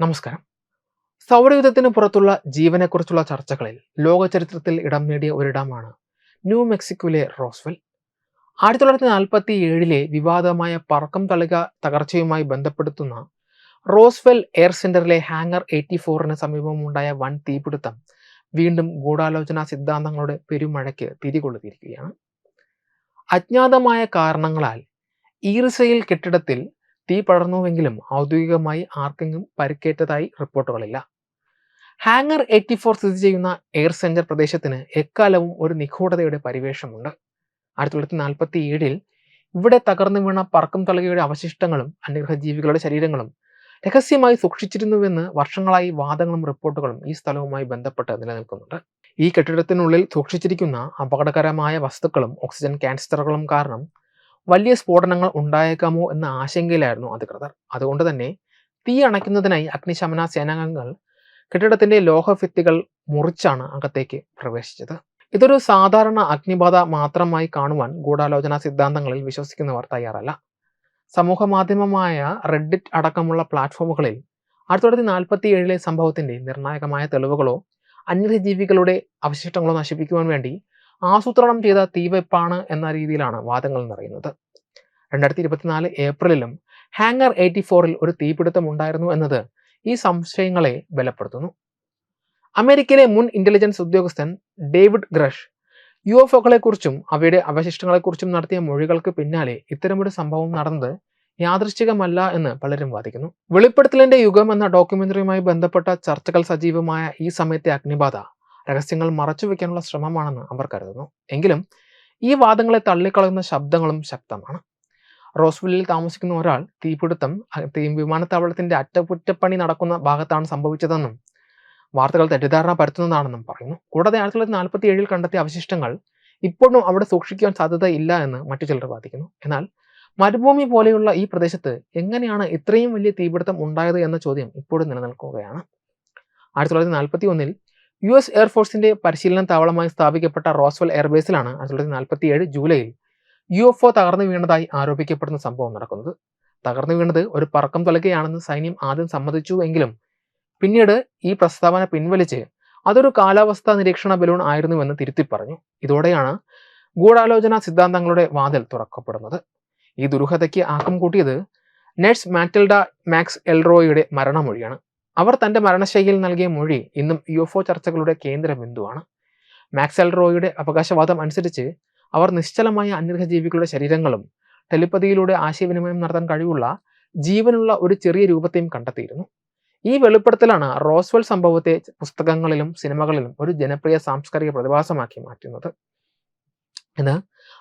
നമസ്കാരം. സൗരയൂഥത്തിന് പുറത്തുള്ള ജീവനെക്കുറിച്ചുള്ള ചർച്ചകളിൽ ലോക ചരിത്രത്തിൽ ഇടം നേടിയ ഒരിടമാണ് ന്യൂ മെക്സിക്കോയിലെ റോസ്വെൽ. 1947 വിവാദമായ പറക്കം തളിക തകർച്ചയുമായി ബന്ധപ്പെടുത്തുന്ന റോസ്വെൽ എയർ സെന്ററിലെ ഹാങ്ങർ 84 സമീപമുണ്ടായ വൻ തീപിടുത്തം വീണ്ടും ഗൂഢാലോചനാ സിദ്ധാന്തങ്ങളുടെ പെരുമഴയ്ക്ക് തിരികൊളുത്തിയിരിക്കുകയാണ്. അജ്ഞാതമായ കാരണങ്ങളാൽ ഈറിസയിൽ കെട്ടിടത്തിൽ തീ പടർന്നുവെങ്കിലും ഔദ്യോഗികമായി ആർക്കെങ്കിലും പരിക്കേറ്റതായി റിപ്പോർട്ടുകളില്ല. ഹാങ്ങർ 84 സ്ഥിതി ചെയ്യുന്ന എയർ സെന്റർ പ്രദേശത്തിന് എക്കാലവും ഒരു നിഗൂഢതയുടെ പരിവേഷമുണ്ട്. 1947 ഇവിടെ തകർന്നു വീണ പറക്കം തളികയുടെ അവശിഷ്ടങ്ങളും അന്യഗ്രഹജീവികളുടെ ശരീരങ്ങളും രഹസ്യമായി സൂക്ഷിച്ചിരുന്നുവെന്ന് വർഷങ്ങളായി വാദങ്ങളും റിപ്പോർട്ടുകളും ഈ സ്ഥലവുമായി ബന്ധപ്പെട്ട് നിലനിൽക്കുന്നുണ്ട്. ഈ കെട്ടിടത്തിനുള്ളിൽ സൂക്ഷിച്ചിരിക്കുന്ന അപകടകരമായ വസ്തുക്കളും ഓക്സിജൻ ക്യാൻസറുകളും കാരണം വലിയ സ്ഫോടനങ്ങൾ ഉണ്ടായേക്കാമോ എന്ന ആശങ്കയിലായിരുന്നു അധികൃതർ. അതുകൊണ്ട് തന്നെ തീ അണയ്ക്കുന്നതിനായി അഗ്നിശമന സേനാംഗങ്ങൾ കെട്ടിടത്തിന്റെ ലോഹഭിത്തികൾ മുറിച്ചാണ് അകത്തേക്ക് പ്രവേശിച്ചത്. ഇതൊരു സാധാരണ അഗ്നിബാധ മാത്രമായി കാണുവാൻ ഗൂഢാലോചനാ സിദ്ധാന്തങ്ങളിൽ വിശ്വസിക്കുന്നവർ തയ്യാറല്ല. സമൂഹ മാധ്യമമായ റെഡിറ്റ് അടക്കമുള്ള പ്ലാറ്റ്ഫോമുകളിൽ 1947 സംഭവത്തിന്റെ നിർണായകമായ തെളിവുകളോ അന്യജീവികളുടെ അവശിഷ്ടങ്ങളോ നശിപ്പിക്കുവാൻ വേണ്ടി ആസൂത്രണം ചെയ്ത തീവെപ്പാണ് എന്ന രീതിയിലാണ് വാദങ്ങൾ നിറയുന്നത്. 2024 ഏപ്രിലിലും ഹാങ്ങർ 84 ഒരു തീപിടുത്തം ഉണ്ടായിരുന്നു എന്നത് ഈ സംശയങ്ങളെ ബലപ്പെടുത്തുന്നു. അമേരിക്കയിലെ മുൻ ഇന്റലിജൻസ് ഉദ്യോഗസ്ഥൻ ഡേവിഡ് ഗ്രഷ് UFOകളെക്കുറിച്ചും അവയുടെ അവശിഷ്ടങ്ങളെക്കുറിച്ചും നടത്തിയ മൊഴികൾക്ക് പിന്നാലെ ഇത്തരമൊരു സംഭവം നടന്നത് യാദൃശ്ചികമല്ല എന്ന് പലരും വാദിക്കുന്നു. വെളിപ്പെടുത്തലിന്റെ യുഗം എന്ന ഡോക്യുമെന്ററിയുമായി ബന്ധപ്പെട്ട ചർച്ചകൾ സജീവമായ ഈ സമയത്തെ അഗ്നിബാധ രഹസ്യങ്ങൾ മറച്ചുവെക്കാനുള്ള ശ്രമമാണെന്ന് അവർ കരുതുന്നു. എങ്കിലും ഈ വാദങ്ങളെ തള്ളിക്കളയുന്ന ശബ്ദങ്ങളും ശക്തമാണ്. റോസ്വെല്ലിൽ താമസിക്കുന്ന ഒരാൾ തീപിടുത്തം വിമാനത്താവളത്തിന്റെ അറ്റകുറ്റപ്പണി നടക്കുന്ന ഭാഗത്താണ് സംഭവിച്ചതെന്നും വാർത്തകൾ തെറ്റിദ്ധാരണ പരത്തുന്നതാണെന്നും പറയുന്നു. കൂടാതെ 1947 കണ്ടെത്തിയ അവശിഷ്ടങ്ങൾ ഇപ്പോഴും അവിടെ സൂക്ഷിക്കാൻ സാധ്യതയില്ല എന്ന് മറ്റു ചിലർ വാദിക്കുന്നു. എന്നാൽ മരുഭൂമി പോലെയുള്ള ഈ പ്രദേശത്ത് എങ്ങനെയാണ് ഇത്രയും വലിയ തീപിടുത്തം ഉണ്ടായത് എന്ന ചോദ്യം ഇപ്പോഴും നിലനിൽക്കുകയാണ്. 1941 US എയർഫോഴ്സിന്റെ പരിശീലന താവളമായി സ്ഥാപിക്കപ്പെട്ട റോസ്വെൽ എയർബേസിലാണ് 1947 ജൂലൈയിൽ UFO തകർന്നു വീണതായി ആരോപിക്കപ്പെടുന്ന സംഭവം നടക്കുന്നത്. തകർന്നു വീണത് ഒരു പറക്കം തളികയാണെന്ന് സൈന്യം ആദ്യം സമ്മതിച്ചു എങ്കിലും പിന്നീട് ഈ പ്രസ്താവന പിൻവലിച്ച് അതൊരു കാലാവസ്ഥാ നിരീക്ഷണ ബലൂൺ ആയിരുന്നുവെന്ന് തിരുത്തി പറഞ്ഞു. ഇതോടെയാണ് ഗൂഢാലോചനാ സിദ്ധാന്തങ്ങളുടെ വാതിൽ തുറക്കപ്പെടുന്നത്. ഈ ദുരൂഹതയ്ക്ക് ആക്കം കൂട്ടിയത് നഴ്സ് മാറ്റിൽഡ മാക്സ് എൽറോയുടെ മരണമൊഴിയാണ്. അവർ തന്റെ മരണശൈലിയിൽ നൽകിയ മൊഴി ഇന്നും UFO ചർച്ചകളുടെ കേന്ദ്ര ബിന്ദുവാണ്. മാക്സ് എൽറോയുടെ അവകാശവാദം അനുസരിച്ച് അവർ നിശ്ചലമായ അന്യഗ്രഹജീവികളുടെ ശരീരങ്ങളും ടെലിപ്പതിയിലൂടെ ആശയവിനിമയം നടത്താൻ കഴിവുള്ള ജീവനുള്ള ഒരു ചെറിയ രൂപത്തെയും കണ്ടെത്തിയിരുന്നു. ഈ വെളിപ്പെടുത്തലാണ് റോസ്വെൽ സംഭവത്തെ പുസ്തകങ്ങളിലും സിനിമകളിലും ഒരു ജനപ്രിയ സാംസ്കാരിക പ്രതിഭാസമാക്കി മാറ്റുന്നത്. ഇന്ന്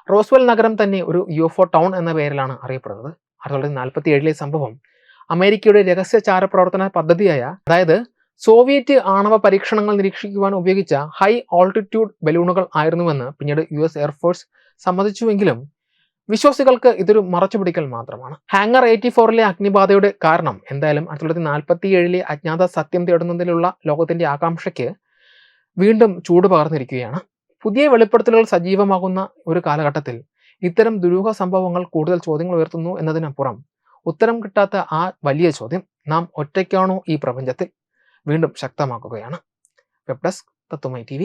റോസ്വെൽ നഗരം തന്നെ ഒരു UFO ടൗൺ എന്ന പേരിലാണ് അറിയപ്പെടുന്നത്. 1947 സംഭവം അമേരിക്കയുടെ രഹസ്യ ചാരപ്രവർത്തന പദ്ധതിയായ, അതായത് സോവിയറ്റ് ആണവ പരീക്ഷണങ്ങൾ നിരീക്ഷിക്കുവാൻ ഉപയോഗിച്ച ഹൈ ഓൾട്ടിറ്റ്യൂഡ് ബലൂണുകൾ ആയിരുന്നുവെന്ന് പിന്നീട് US എയർഫോഴ്സ് സമ്മതിച്ചുവെങ്കിലും വിശ്വാസികൾക്ക് ഇതൊരു മറച്ചുപിടിക്കൽ മാത്രമാണ്. ഹാങ്ങർ 84 അഗ്നിബാധയുടെ കാരണം എന്തായാലും 1947 അജ്ഞാത സത്യം തേടുന്നതിലുള്ള ലോകത്തിന്റെ ആകാംക്ഷയ്ക്ക് വീണ്ടും ചൂട് പകർന്നിരിക്കുകയാണ്. പുതിയ വെളിപ്പെടുത്തലുകൾ സജീവമാകുന്ന ഒരു കാലഘട്ടത്തിൽ ഇത്തരം ദുരൂഹ സംഭവങ്ങൾ കൂടുതൽ ചോദ്യങ്ങൾ ഉയർത്തുന്നു എന്നതിനപ്പുറം ഉത്തരം കിട്ടാത്ത ആ വലിയ ചോദ്യം, നാം ഒറ്റയ്ക്കാണോ ഈ പ്രപഞ്ചത്തിൽ, വീണ്ടും ശക്തമാക്കുകയാണ്. വെബ് ഡെസ്ക് തത്വമൈ TV.